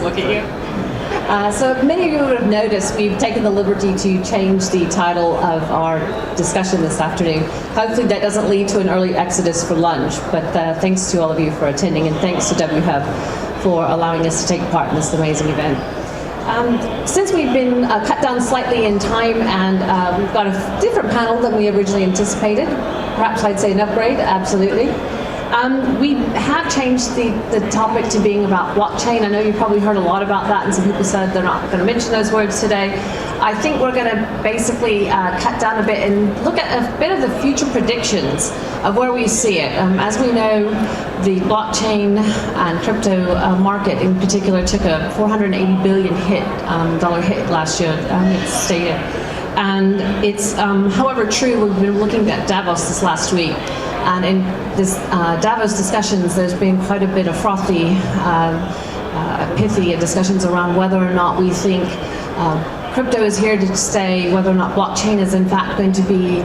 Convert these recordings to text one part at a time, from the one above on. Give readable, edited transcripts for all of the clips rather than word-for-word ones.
look at you. So many of you would have noticed we've taken the liberty to change the title of our discussion this afternoon. Hopefully that doesn't lead to an early exodus for lunch, but thanks to all of you for attending, and thanks to WHub for allowing us to take part in this amazing event. Since we've been cut down slightly in time and we've got a different panel than we originally anticipated, perhaps I'd say an upgrade, absolutely. We have changed the topic to being about blockchain. I know you've probably heard a lot about that, and some people said they're not going to mention those words today. I think we're going to basically cut down a bit and look at a bit of the future predictions of where we see it. As we know, the blockchain and crypto market in particular took a $480 billion dollar hit last year, it's stated. And it's, however true, we've been looking at Davos this last week. And in this Davos discussions, there's been quite a bit of frothy, pithy discussions around whether or not we think crypto is here to stay, whether or not blockchain is in fact going to be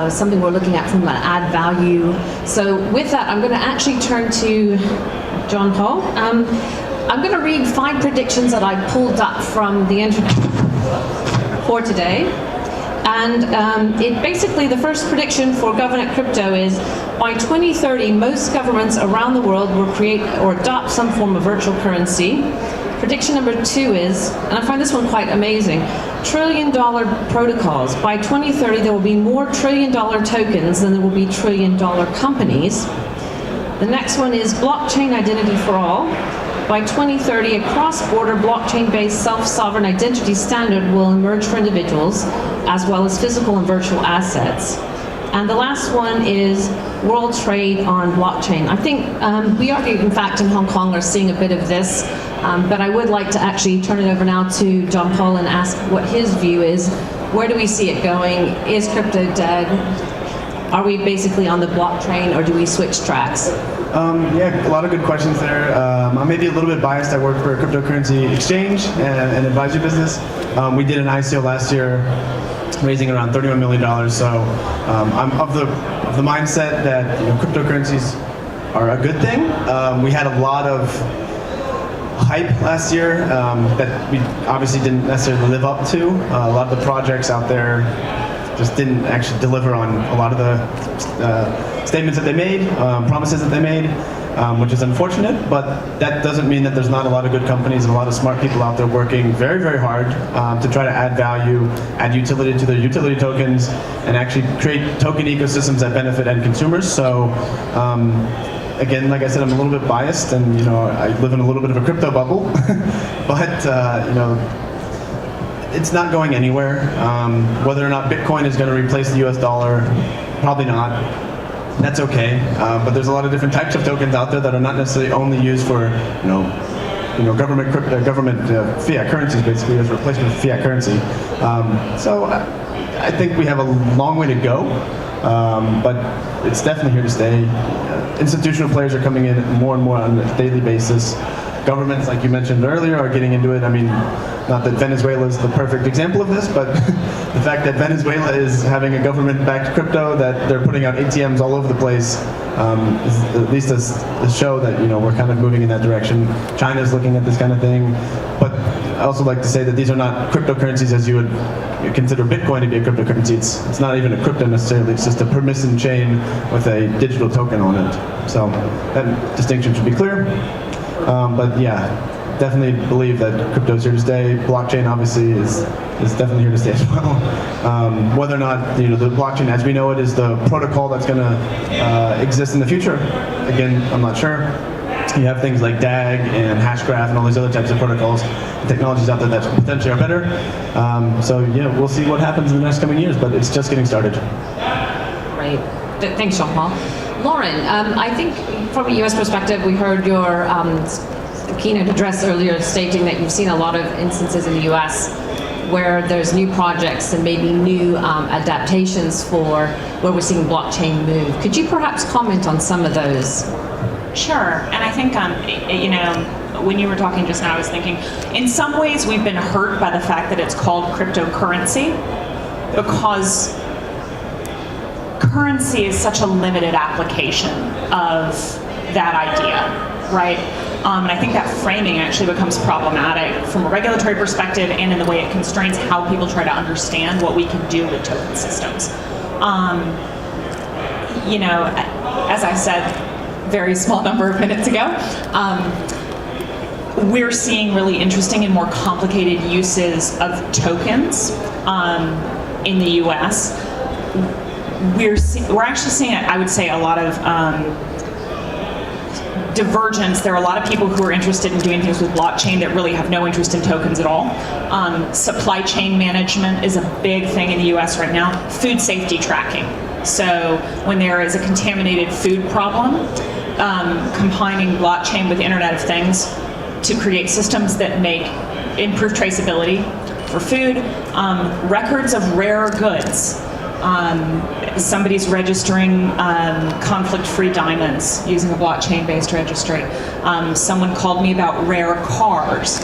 something we're looking at from an add value. So with that, I'm going to actually turn to John Paul. I'm going to read 5 predictions that I pulled up from the internet for today. And it basically, the first prediction for government crypto is by 2030, most governments around the world will create or adopt some form of virtual currency. Prediction number 2 is, and I find this one quite amazing, trillion-dollar protocols. By 2030, there will be more trillion-dollar tokens than there will be trillion-dollar companies. The next one is blockchain identity for all. By 2030, a cross-border blockchain-based self-sovereign identity standard will emerge for individuals, as well as physical and virtual assets. And the last one is world trade on blockchain. I think we already, in fact, in Hong Kong are seeing a bit of this, but I would like to actually turn it over now to John Paul and ask what his view is. Where do we see it going? Is crypto dead? Are we basically on the blockchain, or do we switch tracks? Yeah, a lot of good questions there. I'm maybe a little bit biased. I work for a cryptocurrency exchange and advisory business. We did an ICO last year, raising around $31 million. So I'm of the mindset that cryptocurrencies are a good thing. We had a lot of hype last year that we obviously didn't necessarily live up to. A lot of the projects out there just didn't actually deliver on a lot of the statements that they made, promises that they made, which is unfortunate, but that doesn't mean that there's not a lot of good companies and a lot of smart people out there working very, very hard to try to add value, add utility to their utility tokens, and actually create token ecosystems that benefit end consumers. So again, like I said, I'm a little bit biased, and I live in a little bit of a crypto bubble, but it's not going anywhere. Whether or not Bitcoin is going to replace the US dollar, probably not. That's okay. But there's a lot of different types of tokens out there that are not necessarily only used for, government fiat currencies, basically, as a replacement for fiat currency. So I think we have a long way to go, but it's definitely here to stay. Institutional players are coming in more and more on a daily basis. Governments, like you mentioned earlier, are getting into it. I mean, not that Venezuela is the perfect example of this, but the fact that Venezuela is having a government-backed crypto, that they're putting out ATMs all over the place, is at least a show that we're kind of moving in that direction. China's looking at this kind of thing, but I also like to say that these are not cryptocurrencies as you would consider Bitcoin to be a cryptocurrency. It's not even a crypto necessarily. It's just a permission chain with a digital token on it. So that distinction should be clear. But yeah, definitely believe that crypto is here to stay. Blockchain obviously is definitely here to stay as well. Whether or not the blockchain as we know it is the protocol that's going to exist in the future, again, I'm not sure. You have things like DAG and Hashgraph and all these other types of protocols and technologies out there that potentially are better. So yeah, we'll see what happens in the next coming years, but it's just getting started. Great. Thanks, Jean-Paul. Lauren, I think from a U.S. perspective, we heard your keynote address earlier stating that you've seen a lot of instances in the U.S. where there's new projects and maybe new adaptations for where we're seeing blockchain move. Could you perhaps comment on some of those? Sure, and I think, when you were talking just now, I was thinking, in some ways we've been hurt by the fact that it's called cryptocurrency, because currency is such a limited application of that idea, right? And I think that framing actually becomes problematic from a regulatory perspective and in the way it constrains how people try to understand what we can do with token systems. You know, as I said, very small number of minutes ago, we're seeing really interesting and more complicated uses of tokens in the US. We're actually seeing, I would say, a lot of divergence. There are a lot of people who are interested in doing things with blockchain that really have no interest in tokens at all. Supply chain management is a big thing in the US right now. Food safety tracking. So when there is a contaminated food problem, combining blockchain with Internet of Things to create systems that make improved traceability for food, records of rare goods. Somebody's registering conflict-free diamonds using a blockchain-based registry. Someone called me about rare cars.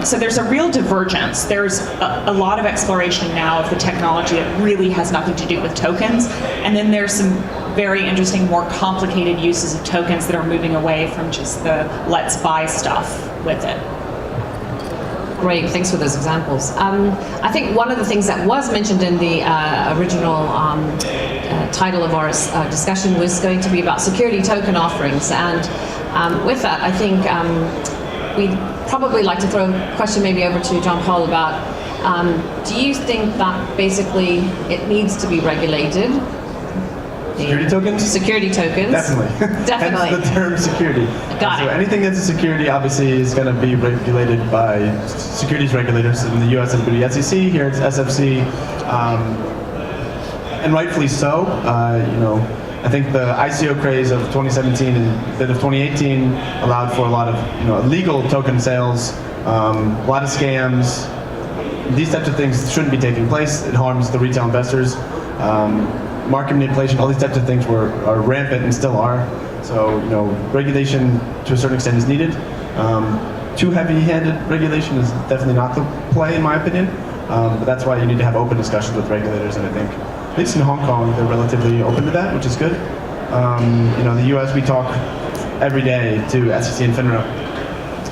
So there's a real divergence. There's a lot of exploration now of the technology that really has nothing to do with tokens. And then there's some very interesting, more complicated uses of tokens that are moving away from just the let's buy stuff with it. Great, thanks for those examples. I think one of the things that was mentioned in the original title of our discussion was going to be about security token offerings. And with that, I think we'd probably like to throw a question maybe over to John Paul about, do you think that basically it needs to be regulated? Security tokens? Security tokens. Definitely. Definitely. Hence the term security. Got so it. anything that's a security obviously is going to be regulated by securities regulators. In the US, it'll be the SEC. Here it's SFC, and rightfully so. You know, I think the ICO craze of 2017 and a bit of 2018 allowed for a lot of illegal token sales, a lot of scams. These types of things shouldn't be taking place. It harms the retail investors. Market manipulation, all these types of things are rampant and still are. So, regulation to a certain extent is needed. Too heavy-handed regulation is definitely not the play, in my opinion. But that's why you need to have open discussions with regulators, and I think, at least in Hong Kong, they're relatively open to that, which is good. The US, we talk every day to SEC and FINRA,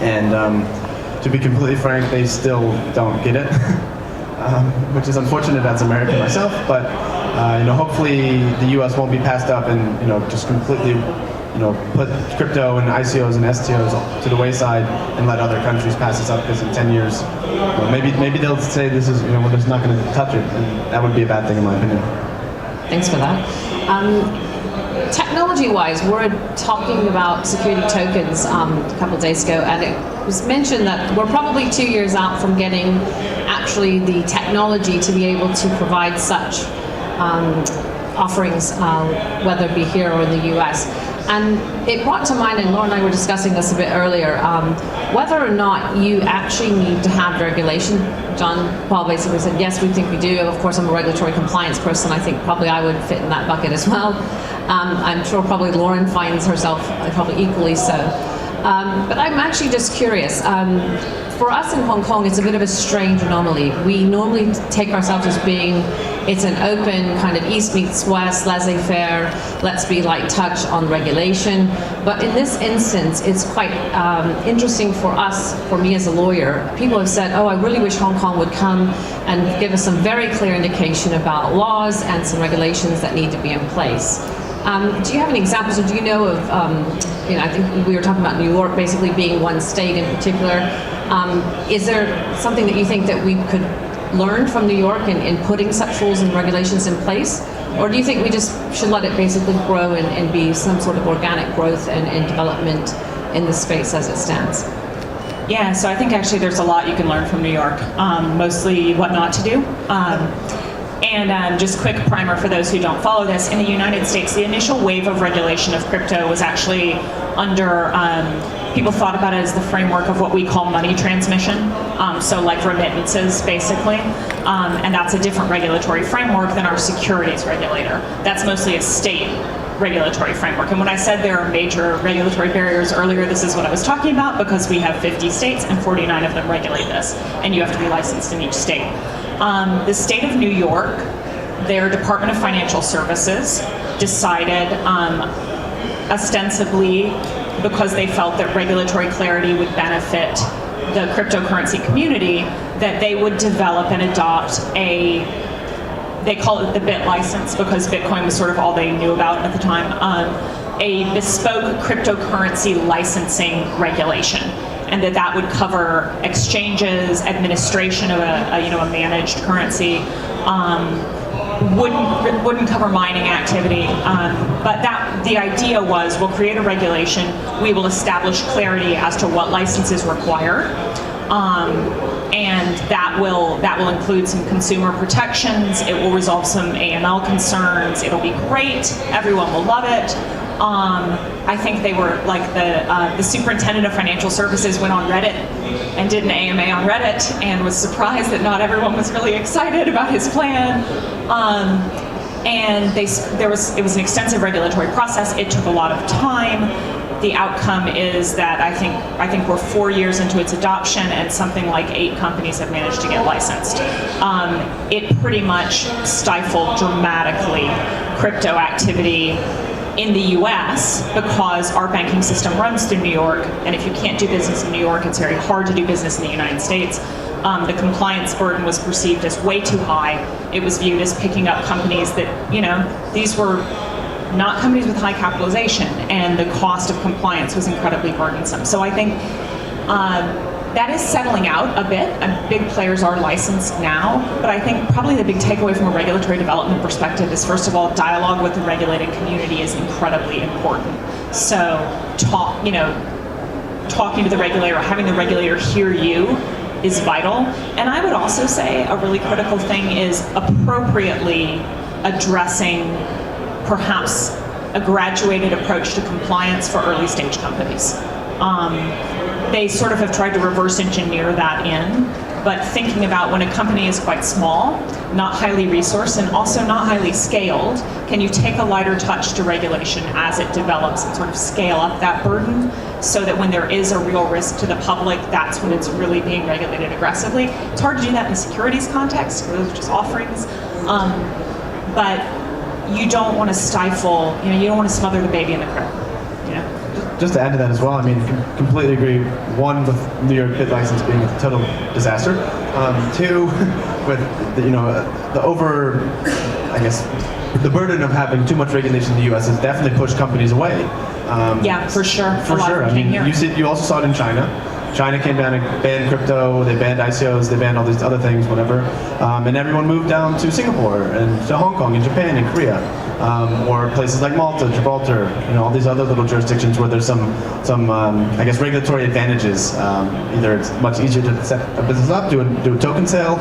and to be completely frank, they still don't get it, which is unfortunate as an American myself, but hopefully the US won't be passed up and just completely put crypto and ICOs and STOs to the wayside and let other countries pass this up, because in 10 years, maybe they'll say this is, we're just not going to touch it, and that would be a bad thing in my opinion. Thanks for that. Technology-wise, we're talking about security tokens a couple of days ago, and it was mentioned that we're probably 2 years out from getting actually the technology to be able to provide such offerings, whether it be here or in the US. And it brought to mind, and Laura and I were discussing this a bit earlier, whether or not you actually need to have regulation. John Paul basically said, yes, we think we do. Of course, I'm a regulatory compliance person. I think probably I would fit in that bucket as well. I'm sure probably Lauren finds herself probably equally so. But I'm actually just curious. For us in Hong Kong, it's a bit of a strange anomaly. We normally take ourselves as being, it's an open kind of East meets West, laissez-faire, let's be light touch on regulation. But in this instance, it's quite interesting for us, for me as a lawyer. People have said, oh, I really wish Hong Kong would come and give us some very clear indication about laws and some regulations that need to be in place. Do you have any examples, or do you know of, I think we were talking about New York basically being one state in particular. Is there something that you think that we could learn from New York in putting such rules and regulations in place? Or do you think we just should let it basically grow and be some sort of organic growth and development in the space as it stands? Yeah, so I think actually there's a lot you can learn from New York, mostly what not to do. And just quick primer for those who don't follow this, in the United States, the initial wave of regulation of crypto was actually under, people thought about it as the framework of what we call money transmission, so like remittances basically, and that's a different regulatory framework than our securities regulator. That's mostly a state regulatory framework. And when I said there are major regulatory barriers earlier, this is what I was talking about, because we have 50 states and 49 of them regulate this, and you have to be licensed in each state. The state of New York, their Department of Financial Services decided ostensibly because they felt that regulatory clarity would benefit the cryptocurrency community, that they would develop and adopt they call it the Bit license because Bitcoin was sort of all they knew about at the time, a bespoke cryptocurrency licensing regulation. And that would cover exchanges, administration of a managed currency, wouldn't cover mining activity, but the idea was we'll create a regulation, we will establish clarity as to what licenses require, and that will include some consumer protections, it will resolve some AML concerns, it'll be great, everyone will love it. I think they were like the superintendent of financial services went on Reddit and did an AMA on Reddit and was surprised that not everyone was really excited about his plan. And it was an extensive regulatory process. It took a lot of time. The outcome is that I think we're 4 years into its adoption, and something like 8 companies have managed to get licensed. It pretty much stifled dramatically crypto activity in the US because our banking system runs through New York, and if you can't do business in New York, it's very hard to do business in the United States. The compliance burden was perceived as way too high. It was viewed as picking up companies that, these were not companies with high capitalization, and the cost of compliance was incredibly burdensome. So I think that is settling out a bit, and big players are licensed now, but I think probably the big takeaway from a regulatory development perspective is, first of all, dialogue with the regulated community is incredibly important. So talking to the regulator, having the regulator hear you is vital. And I would also say a really critical thing is appropriately addressing perhaps a graduated approach to compliance for early stage companies. They sort of have tried to reverse engineer that in, but thinking about when a company is quite small, not highly resourced, and also not highly scaled, can you take a lighter touch to regulation as it develops and sort of scale up that burden so that when there is a real risk to the public, that's when it's really being regulated aggressively. It's hard to do that in a securities context, because those are just offerings, but you don't want to stifle, you don't want to smother the baby in the crib. Just to add to that as well, I mean, completely agree. One, with New York Bit license being a total disaster. Two, with the burden of having too much regulation in the U.S. has definitely pushed companies away. Yeah, for sure. For sure. I mean, you also saw it in China. China came down and banned crypto, they banned ICOs, they banned all these other things, whatever. And everyone moved down to Singapore and to Hong Kong and Japan and Korea. Or places like Malta, Gibraltar, all these other little jurisdictions where there's some regulatory advantages. Either it's much easier to set a business up, do a token sale,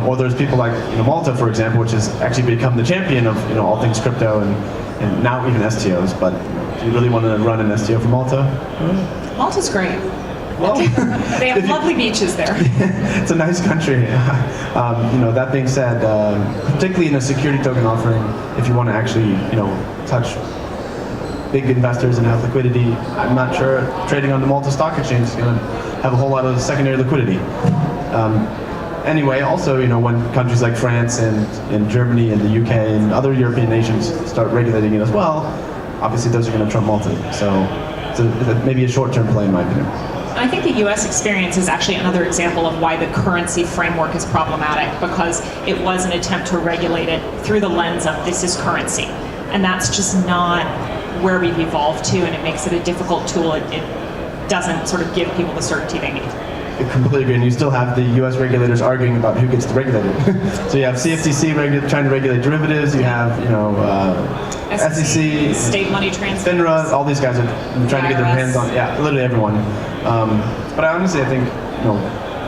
or there's people like Malta, for example, which has actually become the champion of all things crypto and now even STOs. But do you really want to run an STO for Malta? Malta's great. Well, they have lovely beaches there. It's a nice country. That being said, particularly in a security token offering, if you want to actually, touch big investors and have liquidity, I'm not sure trading on the Malta Stock Exchange is going to have a whole lot of secondary liquidity. Anyway, also, when countries like France and Germany and the UK and other European nations start regulating it as well, obviously those are going to trump Malta. So it's maybe a short-term play in my opinion. I think the US experience is actually another example of why the currency framework is problematic, because it was an attempt to regulate it through the lens of this is currency. And that's just not where we've evolved to, and it makes it a difficult tool. It doesn't sort of give people the certainty they need. I completely agree, and you still have the U.S. regulators arguing about who gets to regulate it. So you have CFTC trying to regulate derivatives, you have, SEC, state money transfers, FINRA, all these guys are trying to get their hands on, literally everyone. But I honestly, I think,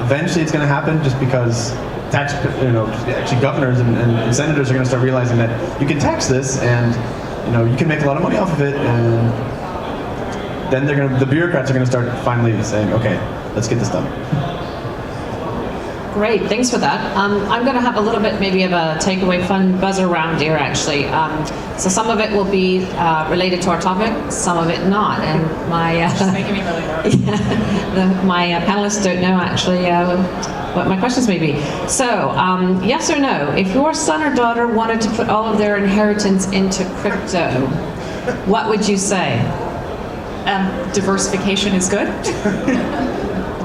eventually it's going to happen, just because actually governors and senators are going to start realizing that you can tax this, and you can make a lot of money off of it, and then the bureaucrats are going to start finally saying, okay, let's get this done. Great, thanks for that. I'm going to have a little bit maybe of a takeaway fun buzzer round here, actually. So some of it will be related to our topic, some of it not. And my just making me really nervous. my panelists don't know actually what my questions may be. So, yes or no? If your son or daughter wanted to put all of their inheritance into crypto, what would you say? diversification is good?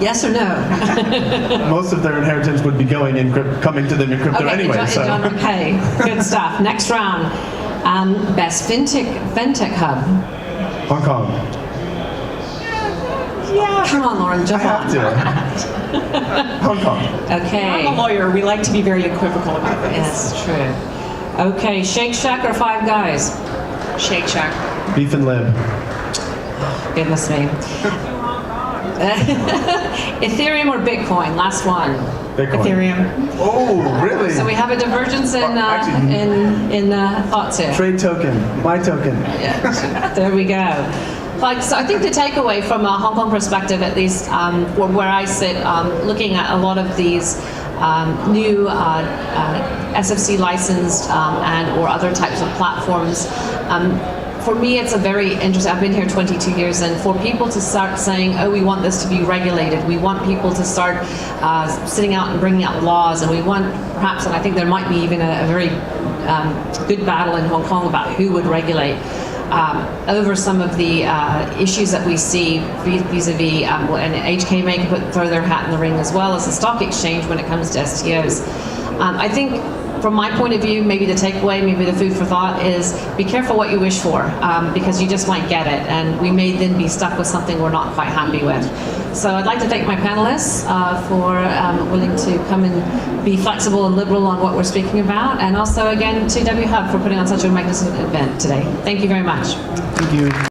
Yes or no? Most of their inheritance would be going in coming to them in crypto anyway. Okay, good stuff. Next round. Best fintech hub. Hong Kong. Yeah. Come on, Lauren, jump I have on. to. Hong Kong. Okay. I'm a lawyer. We like to be very equivocal about this. Yes, true. Okay, Shake Shack or Five Guys? Shake Shack. Beef and Lib. Goodness me. Ethereum or Bitcoin? Last one. Bitcoin. Ethereum. Oh, really? So we have a divergence in Actually- in thoughts here. Trade token. My token. Yeah, there we go. Like, so I think the takeaway from a Hong Kong perspective, at least where I sit, looking at a lot of these new SFC licensed and or other types of platforms. For me, it's a very interesting. I've been here 22 years, and for people to start saying, "Oh, we want this to be regulated. We want people to start sitting out and bringing out laws, and we want perhaps," and I think there might be even a very good battle in Hong Kong about who would regulate over some of the issues that we see vis-a-vis, and HK may throw their hat in the ring as well as the stock exchange when it comes to STOs. I think. From my point of view, maybe the takeaway, maybe the food for thought is be careful what you wish for, because you just might get it, and we may then be stuck with something we're not quite happy with. So I'd like to thank my panelists for willing to come and be flexible and liberal on what we're speaking about, and also again to W Hub for putting on such a magnificent event today. Thank you very much. Thank you.